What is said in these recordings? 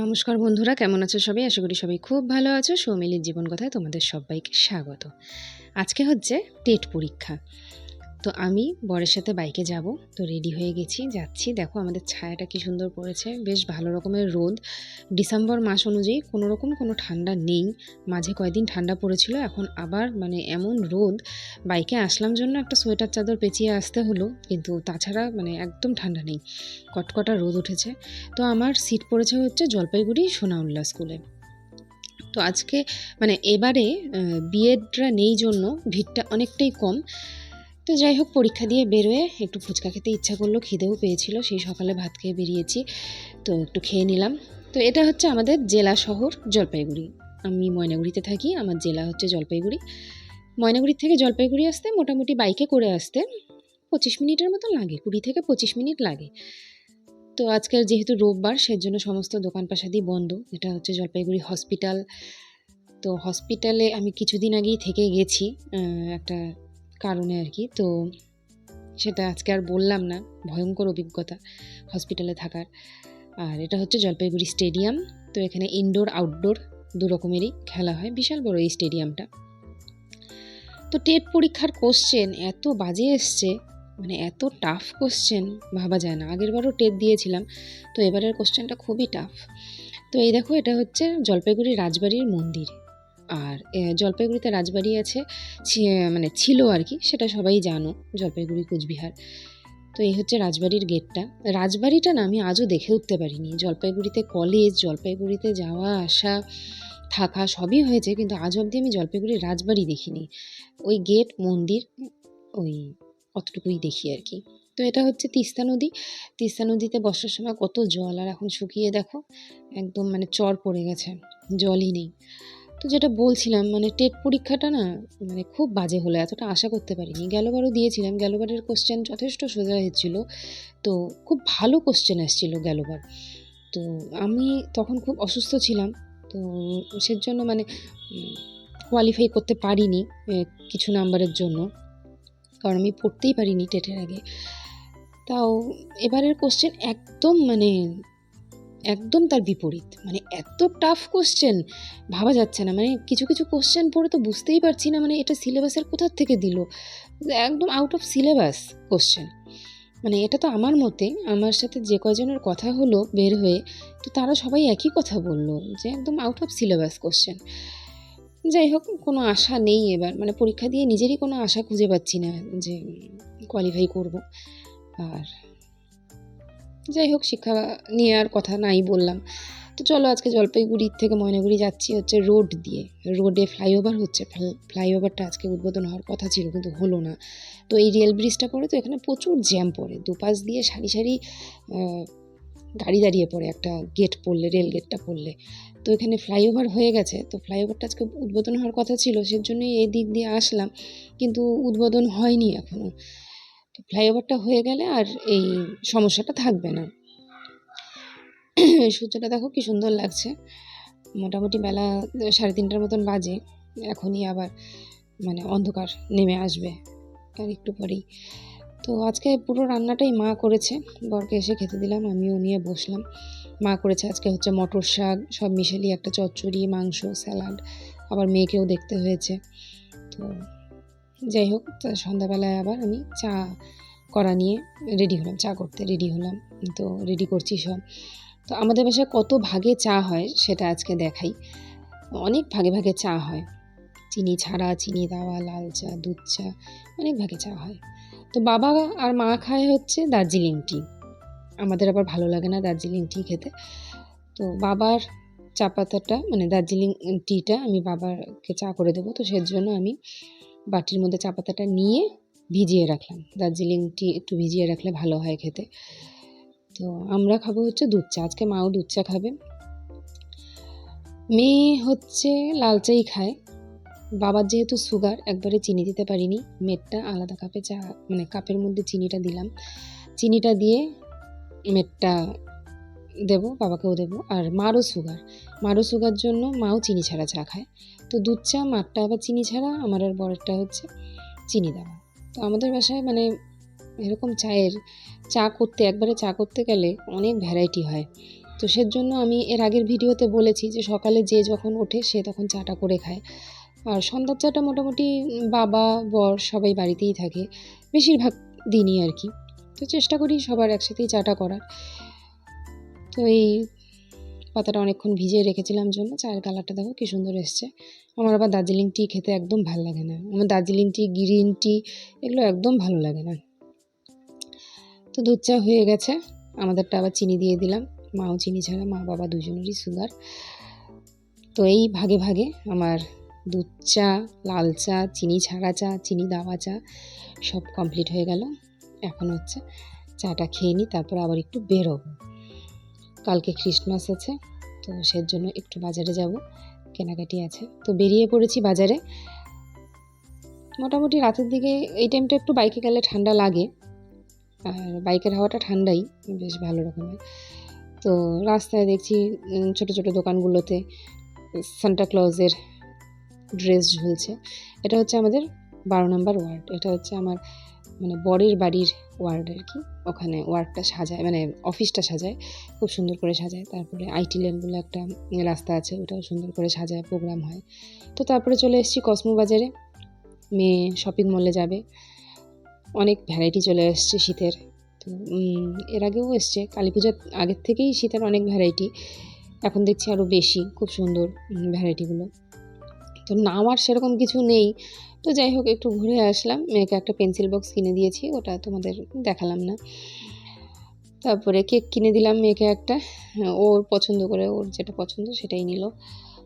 নমস্কার বন্ধুরা, কেমন আছো সবাই? আশা করি সবাই খুব ভালো আছো। সৌমিলির জীবন কথায় তোমাদের সবাইকে স্বাগত। আজকে হচ্ছে টেট পরীক্ষা। তো আমি বরের সাথে বাইকে যাব, তো রেডি হয়ে গেছি, যাচ্ছি। দেখো আমাদের ছায়াটা কি সুন্দর পড়েছে, বেশ ভালো রকমের রোদ। ডিসেম্বর মাস অনুযায়ী কোনো রকম কোনো ঠান্ডা নেই। মাঝে কয়েকদিন ঠান্ডা পড়েছিল, এখন আবার এমন রোদ। বাইকে আসলাম জন্য একটা সোয়েটার চাদর পেঁচিয়ে আসতে হলো, কিন্তু তাছাড়া একদম ঠান্ডা নেই, কটকটা রোদ উঠেছে। তো আমার সিট পড়েছে হচ্ছে জলপাইগুড়ি সোনাউল্লাহ স্কুলে। তো আজকে এবারে বিএডরা নেই জন্য ভিড়টা অনেকটাই কম। তো যাই হোক, পরীক্ষা দিয়ে বেরোয় একটু ফুচকা খেতে ইচ্ছা করলো, খিদেও পেয়েছিল, সেই সকালে ভাত খেয়ে বেরিয়েছি, তো একটু খেয়ে নিলাম। তো এটা হচ্ছে আমাদের জেলা শহর জলপাইগুড়ি। আমি ময়নাগুড়িতে থাকি, আমার জেলা হচ্ছে জলপাইগুড়ি। ময়নাগুড়ির থেকে জলপাইগুড়ি আসতে মোটামুটি বাইকে করে আসতে 25 মিনিটের মতো লাগে, 20 থেকে 25 মিনিট লাগে। তো আজকের যেহেতু রোববার, সেজন্য সমস্ত দোকান পাশাদি বন্ধ। এটা হচ্ছে জলপাইগুড়ি হসপিটাল। তো হসপিটালে আমি কিছুদিন আগেই থেকে গেছি একটা কারণে আর কি। তো সেটা আজকে আর বললাম না, ভয়ঙ্কর অভিজ্ঞতা হসপিটালে থাকার। আর এটা হচ্ছে জলপাইগুড়ি স্টেডিয়াম। তো এখানে ইনডোর আউটডোর দু রকমেরই খেলা হয়, বিশাল বড় এই স্টেডিয়ামটা। তো টেট পরীক্ষার কোশ্চেন এত বাজে এসছে, এত টাফ কোশ্চেন ভাবা যায় না। আগেরবারও টেট দিয়েছিলাম, তো এবারের কোশ্চেনটা খুবই টাফ। তো এই দেখো, এটা হচ্ছে জলপাইগুড়ি রাজবাড়ির মন্দির। আর জলপাইগুড়িতে রাজবাড়ি আছে, ছিল আর কি, সেটা সবাই জানো, জলপাইগুড়ি কোচবিহার। তো এই হচ্ছে রাজবাড়ির গেটটা। রাজবাড়িটা না আমি আজও দেখে উঠতে পারিনি। জলপাইগুড়িতে কলেজ, জলপাইগুড়িতে যাওয়া আসা থাকা সবই হয়েছে, কিন্তু আজ অবধি আমি জলপাইগুড়ির রাজবাড়ি দেখিনি। ওই গেট, মন্দির, ওই অতটুকুই দেখি আর কি। তো এটা হচ্ছে তিস্তা নদী। তিস্তা নদীতে বর্ষার সময় কত জল, আর এখন শুকিয়ে দেখো একদম চর পড়ে গেছে, জলই নেই। তো যেটা বলছিলাম, টেট পরীক্ষাটা না খুব বাজে হলো, এতটা আশা করতে পারিনি। গেলবারও দিয়েছিলাম, গেলবারের কোশ্চেন যথেষ্ট সোজা হয়েছিল, তো খুব ভালো কোশ্চেন এসেছিলো গেলবার। তো আমি তখন খুব অসুস্থ ছিলাম, তো সেজন্য কোয়ালিফাই করতে পারিনি কিছু নাম্বারের জন্য, কারণ আমি পড়তেই পারিনি টেটের আগে। তাও এবারের কোশ্চেন একদম একদম তার বিপরীত, এত টাফ কোশ্চেন ভাবা যাচ্ছে না। কিছু কিছু কোশ্চেন পড়ে তো বুঝতেই পারছি না, এটা সিলেবাসের কোথার থেকে দিল, একদম আউট অফ সিলেবাস কোশ্চেন। এটা তো আমার মতে, আমার সাথে যে কয়জনের কথা হলো বের হয়ে, তো তারা সবাই একই কথা বললো যে একদম আউট অফ সিলেবাস কোশ্চেন। যাই হোক, কোনো আশা নেই এবার, পরীক্ষা দিয়ে নিজেরই কোনো আশা খুঁজে পাচ্ছি না যে কোয়ালিফাই করব। আর যাই হোক, শিক্ষা নিয়ে আর কথা নাই বললাম। তো চলো, আজকে জলপাইগুড়ি থেকে ময়নাগুড়ি যাচ্ছি হচ্ছে রোড দিয়ে। রোডে ফ্লাইওভার হচ্ছে, ফ্লাইওভারটা আজকে উদ্বোধন হওয়ার কথা ছিল, কিন্তু হলো না। তো এই রেল ব্রিজটা পড়ে, তো এখানে প্রচুর জ্যাম পড়ে, দুপাশ দিয়ে সারি সারি গাড়ি দাঁড়িয়ে পড়ে একটা গেট পড়লে, রেল গেটটা পড়লে। তো এখানে ফ্লাইওভার হয়ে গেছে, তো ফ্লাইওভারটা আজকে উদ্বোধন হওয়ার কথা ছিল, সেজন্যই এই দিক দিয়ে আসলাম, কিন্তু উদ্বোধন হয়নি এখনও। তো ফ্লাইওভারটা হয়ে গেলে আর এই সমস্যাটা থাকবে না। সূর্যটা দেখো কি সুন্দর লাগছে, মোটামুটি বেলা 3:30টার মতন বাজে, এখনই আবার অন্ধকার নেমে আসবে আর একটু পরেই। তো আজকে পুরো রান্নাটাই মা করেছে, বরকে এসে খেতে দিলাম, আমিও নিয়ে বসলাম। মা করেছে আজকে হচ্ছে মটর শাক, সব মিশালি একটা চচ্চড়ি, মাংস, স্যালাড, আবার মেয়েকেও দেখতে হয়েছে। তো যাই হোক, সন্ধ্যাবেলায় আবার আমি চা করা নিয়ে রেডি হলাম, চা করতে রেডি হলাম। তো রেডি করছি সব। তো আমাদের বাসায় কত ভাগে চা হয় সেটা আজকে দেখাই। অনেক ভাগে ভাগে চা হয়, চিনি ছাড়া, চিনি দেওয়া, লাল চা, দুধ চা, অনেক ভাগে চা হয়। তো বাবা আর মা খায় হচ্ছে দার্জিলিং টি, আমাদের আবার ভালো লাগে না দার্জিলিং টি খেতে। তো বাবার চা পাতাটা দার্জিলিং টিটা আমি বাবাকে চা করে দেবো, তো সেজন্য আমি বাটির মধ্যে চা পাতাটা নিয়ে ভিজিয়ে রাখলাম। দার্জিলিং টি একটু ভিজিয়ে রাখলে ভালো হয় খেতে। তো আমরা খাবো হচ্ছে দুধ চা, আজকে মাও দুধ চা খাবে। মেয়ে হচ্ছে লাল চাই খায়। বাবার যেহেতু সুগার, একবারে চিনি দিতে পারিনি, মেটটা আলাদা কাপে চা কাপের মধ্যে চিনিটা দিলাম, চিনিটা দিয়ে মেটটা দেবো, বাবাকেও দেবো। আর মারও সুগার জন্য মাও চিনি ছাড়া চা খায়। তো দুধ চা, মারটা আবার চিনি ছাড়া, আমার আর বরেরটা হচ্ছে চিনি দেওয়া। তো আমাদের বাসায় এরকম একবারে চা করতে গেলে অনেক ভ্যারাইটি হয়। তো তো সেজন্য আমি এর আগের ভিডিওতে বলেছি যে সকালে যে যখন ওঠে সে তখন চাটা করে খায়, আর সন্ধ্যার চাটা মোটামুটি বাবা বর সবাই বাড়িতেই থাকে বেশিরভাগ দিনই আর কি। তো চেষ্টা করি সবার একসাথেই চাটা করার। তো এই পাতাটা অনেকক্ষণ ভিজিয়ে রেখেছিলাম জন্য চায়ের কালারটা দেখো কী সুন্দর এসছে। আমার আবার দার্জিলিং টি খেতে একদম ভালো লাগে না, আমার দার্জিলিং টি গ্রিন টি এগুলো একদম ভালো লাগে না। তো দুধ চা হয়ে গেছে, আমাদেরটা আবার চিনি দিয়ে দিলাম, মাও চিনি ছাড়া, মা বাবা দুজনেরই সুগার। তো এই ভাগে ভাগে আমার দুধ চা, লাল চা, চিনি ছাড়া চা, চিনি দেওয়া চা সব কমপ্লিট হয়ে গেল। এখন হচ্ছে চাটা খেয়ে নিই, তারপর আবার একটু বেরোবো, কালকে ক্রিসমাস আছে, তো সের জন্য একটু বাজারে যাব, কেনাকাটি আছে। তো বেরিয়ে পড়েছি বাজারে। মোটামুটি রাতের দিকে এই টাইমটা একটু বাইকে গেলে ঠান্ডা লাগে, আর বাইকের হাওয়াটা ঠান্ডাই বেশ ভালো রকমের। তো রাস্তায় দেখছি ছোট ছোট দোকানগুলোতে সান্টা ক্লজের ড্রেস ঝুলছে। এটা হচ্ছে আমাদের 12 নম্বর ওয়ার্ড, এটা হচ্ছে আমার মানে বরের বাড়ির ওয়ার্ড আর কি। ওখানে ওয়ার্ডটা সাজায়, মানে অফিসটা সাজায়, খুব সুন্দর করে সাজায়। তারপরে আইটি লেন বলে একটা রাস্তা আছে, ওটাও সুন্দর করে সাজায়, প্রোগ্রাম হয়। তো তারপরে চলে এসেছি কসমো বাজারে, মেয়ে শপিং মলে যাবে, অনেক ভ্যারাইটি চলে এসছে শীতের। তো এর আগেও এসছে, কালী পূজার আগের থেকেই শীতের অনেক ভ্যারাইটি, এখন দেখছি আরও বেশি, খুব সুন্দর ভ্যারাইটিগুলো। তো নাম আর সেরকম কিছু নেই, তো যাই হোক একটু ঘুরে আসলাম। মেয়েকে একটা পেন্সিল বক্স কিনে দিয়েছি, ওটা তোমাদের দেখালাম না। তারপরে কেক কিনে দিলাম মেয়েকে একটা, ওর পছন্দ করে, ওর যেটা পছন্দ সেটাই নিল।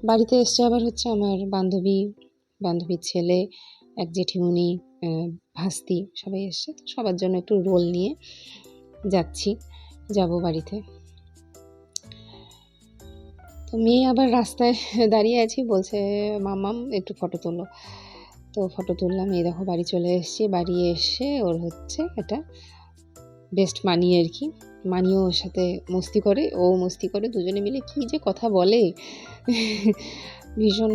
বাড়িতে এসছে আবার হচ্ছে আমার বান্ধবীর ছেলে, এক জেঠিমণি, ভাস্তি সবাই এসছে। তো সবার জন্য একটু রোল নিয়ে যাব বাড়িতে। তো মেয়ে আবার রাস্তায় দাঁড়িয়ে আছি, বলছে মাম্মাম একটু ফটো তোলো। তো ফটো তুললাম। এই দেখো বাড়ি চলে এসেছি, বাড়ি এসে ওর হচ্ছে এটা বেস্ট মানি আর কি, মানিও ওর সাথে মস্তি করে, ও মস্তি করে, দুজনে মিলে কি যে কথা বলে ভীষণ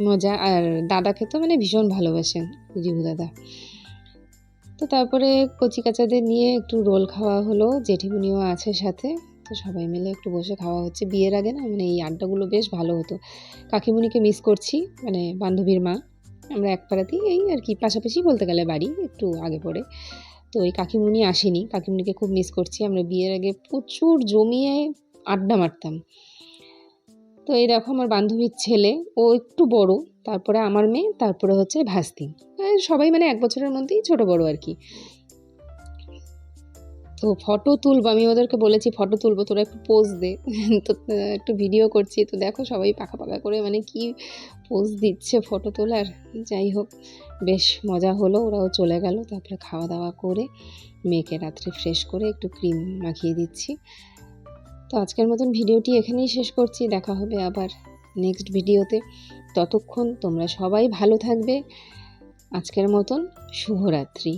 মজা। আর দাদাকে তো মানে ভীষণ ভালোবাসেন রিভু দাদা। তো তারপরে কচি কাচাদের নিয়ে একটু রোল খাওয়া হলো, জেঠিমুনিও আছে সাথে, তো সবাই মিলে একটু বসে খাওয়া হচ্ছে। বিয়ের আগে না মানে এই আড্ডাগুলো বেশ ভালো হতো। কাকিমুনিকে মিস করছি, মানে বান্ধবীর মা, আমরা এক পাড়াতেই এই আর কি, পাশাপাশি বলতে গেলে বাড়ি, একটু আগে পড়ে। তো ওই কাকিমুনি আসেনি, কাকিমুনিকে খুব মিস করছি। আমরা বিয়ের আগে প্রচুর জমিয়ে আড্ডা মারতাম। তো এই দেখো আমার বান্ধবীর ছেলে, ও একটু বড়, তারপরে আমার মেয়ে, তারপরে হচ্ছে ভাস্তি, সবাই মানে 1 বছরের মধ্যেই ছোট বড় আর কি। তো ফটো তুলবো, আমি ওদেরকে বলেছি ফটো তুলবো, তোরা একটু পোজ দে। তো একটু ভিডিও করছি, তো দেখো সবাই পাখা পাখা করে মানে কি পোজ দিচ্ছে ফটো তোলার। যাই হোক বেশ মজা হলো, ওরাও চলে গেল। তারপরে খাওয়া দাওয়া করে মেয়েকে রাত্রে ফ্রেশ করে একটু ক্রিম মাখিয়ে দিচ্ছি। তো আজকের মতন ভিডিওটি এখানেই শেষ করছি, দেখা হবে আবার নেক্সট ভিডিওতে। ততক্ষণ তোমরা সবাই ভালো থাকবে। আজকের মতন শুভরাত্রি।